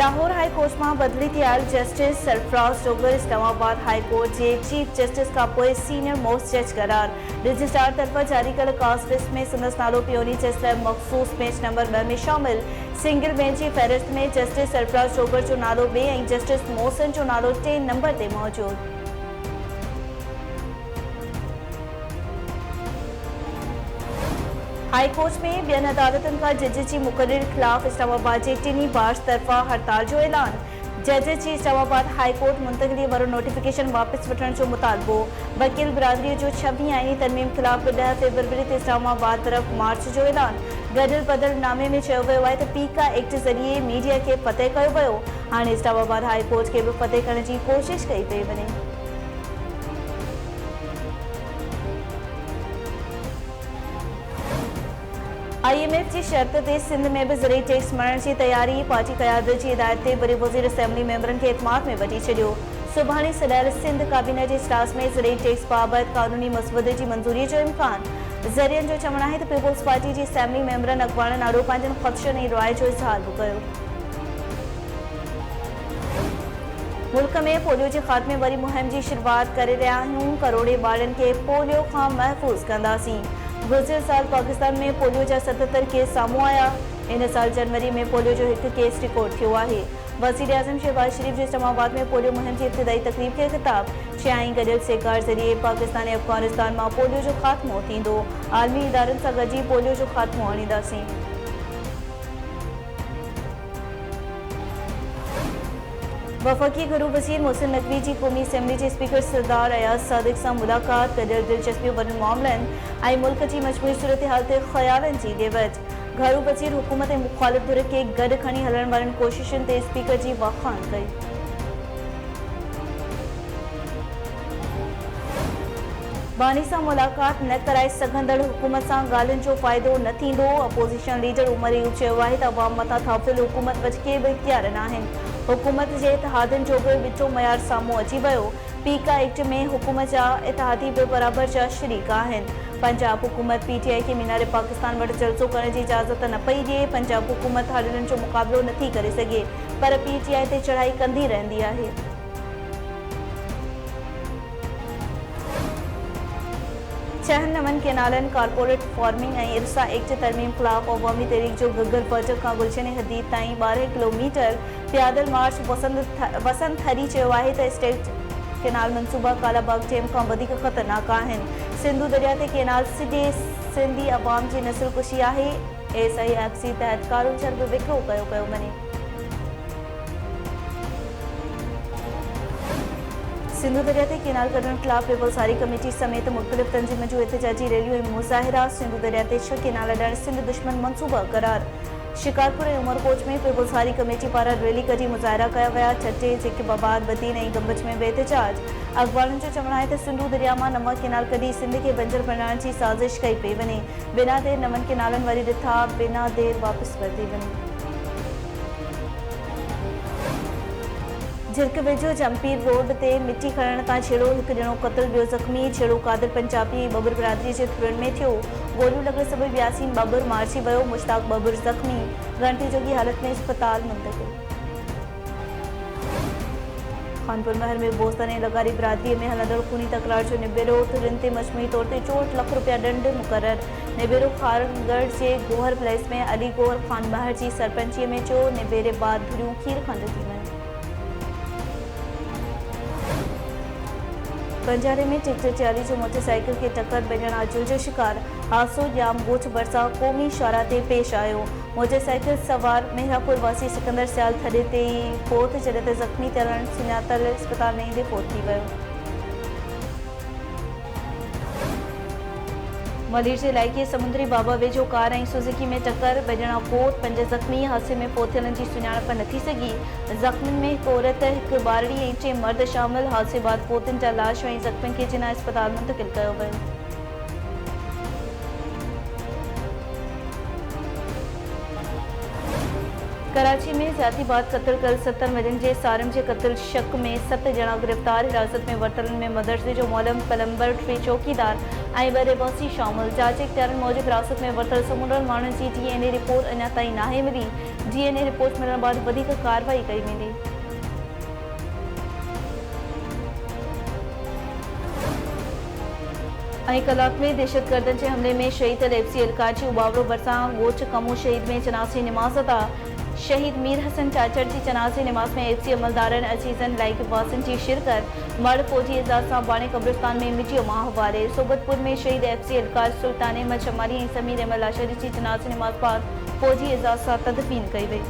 Lahore high court में बदली थियल justice Sarfaraz Dogar Islamabad high court के चीफ जस्टिस का पोइ सीनियर मोस्ट जज करार। रजिस्ट्रार तरफा जारी कल कास्ट लिस्ट में संदस नालो पियोनी जज लाइ मखसूस बेंच नंबर 2 में शामिल। सिंगल बेंच की फहरिस्त में जस्टिस सरफराज डोगर जो नालो 2 और जस्टिस मोहसिन जो नालो 3 नंबर ते मौजूद। हाई कोर्ट में बेन अदालतन का जज की मुकर्रर खिलाफ इस्लामाबाद के टिनी बार्स तरफा हड़ताल जो ऐलान। जज की इस्लामाबाद हाई कोर्ट मुंतकली वारो नोटिफिकेशन वापस वठण जो मुतालबो। वकील बिरादरी जो 26 आईनी तरमीम खिलाफ 10 फरवरी ते इस्लामाबाद तरफ मार्च जो ऐलान। गडल बदल नामे में चयो वियो आहे त पीका एक्ट जरिए मीडिया के फतेह कयो वियो। हाणे इस्लामाबाद हाई कोर्ट के भी फतेह करण की कोशिश कई पई वञे। IMF की शर्त ते सिंध में भी ज़रिए टैक्स मरण की तैयारी। पार्टी क़यादत की हिदायत ते वरी वज़ीर असेंबली मेंबरन के एतमाद में वठी छॾियो। सुभाणे सॾायल सिंध काबीना के इजलास में ज़रिए टैक्स बाबत कानूनी मसवदे की मंजूरी जो इम्कान। ज़रियन जो चवण है तो पीपुल्स पार्टी की असेंबली मेंबरन अखबारन आड़ो पंहिंजनि ख़दशनि ऐं राय जो इज़हार भी कयो। मुल्क में पोलियो के खात्मे वाली मुहिम की शुरुआत करे रहिया आहियूं। करोड़े ॿारनि के पोलियो का महफूज़ कंदासीं। गुज़िरियल साल पाकिस्तान में पोलियो जा 77 केस सामू आया। इन साल जनवरी में पोलियो जो 1 केस रिकॉर्ड किया है। वज़ीर आज़म शहबाज शरीफ जो इस्लामाबाद में पोलियो मुहिम की इब्तिदाई तकरीब के खिताब। चयाई गडियल सेकार जरिए पाकिस्तान और अफगानिस्तान में पोलियो जो खात्मो थींदो। आलमी इदारन से गॾु पोलियो जो खात्मो आणींदासीं। वफ़ाक़ी घरू वज़ीर मोहसिन नकवी की कौमी असेंबली के स्पीकर सरदार अयाज सादिक से मुलाकात। गडियल दिलचस्पी वारनि मामलनि और मुल्क की मजमूई सूरत हाल ते ख़यालन की ॾेवत। घरू वज़ीर हुकूमत और मुखालिफ धुर के गॾु खणी हलण वारनि कोशिशुनि ते स्पीकर की वाखाण कई। बानी से मुलाकात न कराए सघंदड़ हुकूमत से ॻाल्हियुनि जो फ़ाइदो न थींदो। अपोजिशन लीडर उमर यूब चयो आहे त अवाम मथां थापियल हुकूमत वटि के भी इख्तियार न आहिनि। हुकूमत के इतिहादन जो भी विचो मयार सामू अची वियो। पीका एक्ट में हुकूमत जा इतिहादी भी बराबर जा शरीक आहिनि। पंजाब हुकूमत PTI के मीनार पाकिस्तान वटि जलसो करण की इजाज़त न पई ॾिए। पंजाब हुकूमत हालियुनि जो मुक़ाबिलो नथी करे सघे पर PTI ते चढ़ाई कंदी रहंदी आहे। छहन नमन केनालन कारपोरेट फार्मिंग और इरसा एक्ट तरमीम खिलाफ अवामी तहरीक जो गग्गर फाटक का गुलशन हदीद ताईं 12 किलोमीटर पैदल मार्च वसंत हरी चयो आहे त स्टेट केनाल मनसूबा कालाबाग डैम का वधीक ख़तरनाक आहिनि। सिंधु दरिया ते केनाल सिजे सिंधी अवाम की नस्लकुशी आहे। SIFC तहत कारो चर्ब विकिरो कयो वञे। सिंधु दरिया ते केनाल कढण खिलाफ पीपल्स सारी कमेटी समेत मुख्तलिफ तंजीमों जो एहतजाजी रैलियों और मुज़ाहिरा। सिंधु दरिया ते 6 केनाल ॾियण सिंध दुश्मन मनसूबा करार। शिकारपुर और उमरकोट में पीपल्स सारी कमेटी पारा रैली कढी मुज़ाहिरा कया विया। ठटे ज़िक्बाबाद बदीन और गंबच में भी एहतजाज। अखबारन जो चवण है तो सिंधु दरिया में नमक केनाल कढी सिंध के बंजर बनाने की साजिश कई पई वञे। बिना देर नमन केनालन वारी रिथा बिना देर वापस वरती वञे। झिरक वेझो जमपीर रोड ते मिट्टी खणण तां छेड़ो। एक ॼणो क़त्ल ॿियो ज़ख़्मी। छेड़ो कादिर पंजाबी बबर बिरादरी के थुरन में थियो। गोलियों लगण सबबि यासीन बबर मारिजी वियो। मुश्ताक बबर ज़ख़्मी घंटी जोगी हालत में अस्पताल मुंतकिल। खानपुर महर में बोस्तान लगारी बिरादरी में हलंदड़ खूनी तकरार जो निबेरो। थुरन ते मजमूई तौर ते 64 लाख रुपया दंड मुक़रर। निबेरो खारगढ़ के गोहर प्लेस में अली गोहर खान महर की सरपंची में चो। निबेरे बाद धुरियूं खीर खंड थी वञनि। बंजारे में ट्रैक्टर ट्राली जो मोटरसाइकिल के टक्कर बेजणा जुल जो शिकार। हादसो जाम गोठ भरसा कौमी शारा ते पेश आयो। मोटरसाइकिल सवार मेहरापुर वासी सिकंदर सियाल थड़े ते फोत जॾहिं त ज़ख़्मी थियल सुञातल अस्पताल में ईंदे फोत थी वियो। मलीर के इलाइक़े समुद्री बाबा वेझो कार और सुजुकी में टक्कर। बेजणा फोत 5 ज़ख़्मी। हादसे में फोथियलन की सुञाणप न थी सघी। ज़ख़्मियुनि में हिकु औरत हिकु ॿारड़ी और 3 मर्द शामिल। हादसे बाद फोतिन जा लाश और ज़ख़्मियुनि के जिना अस्पताल मुंतकिल कयो वियो। कराची में ज़ातिबाद कत्ल कल 70 मरीन के सारम के कत्ल शक में 7 ॼणा गिरफ्तार। हिरासत में वरतलन में मदरसे जो मौलम प्लम्बर 3 चौकीदार और 2 रहवासी शामिल। जांच इख्तियारन मूजिब हिरासत में वरतल समूरनि माण्हुनि की DNA रिपोर्ट अञा ताईं नाहे मिली। DNA रिपोर्ट मिलण बाद वधीक कार्रवाई कई वेंदी। कलाक में दहशतगर्दन के हमले में शहीद एफसी एहलकार की उबावरो बरसा गोच कमो शहीद में जनाज़े नमाज अदा। शहीद मीर हसन चाचर की जनाज़े नमाज में एफसी अमलदारन अजीजन लाइक वासन की शिरकत। मर्द फौजी एजाज सां बाणे कब्रिस्तान में मिटियो माह हवाले। सोबतपुर में शहीद एफसी एहलकार सुल्तान अहमद शमारी समीर अहमद लाशरी की जनाज़े नमाज बाद फौजी एजाज सां तदफीन कई वई।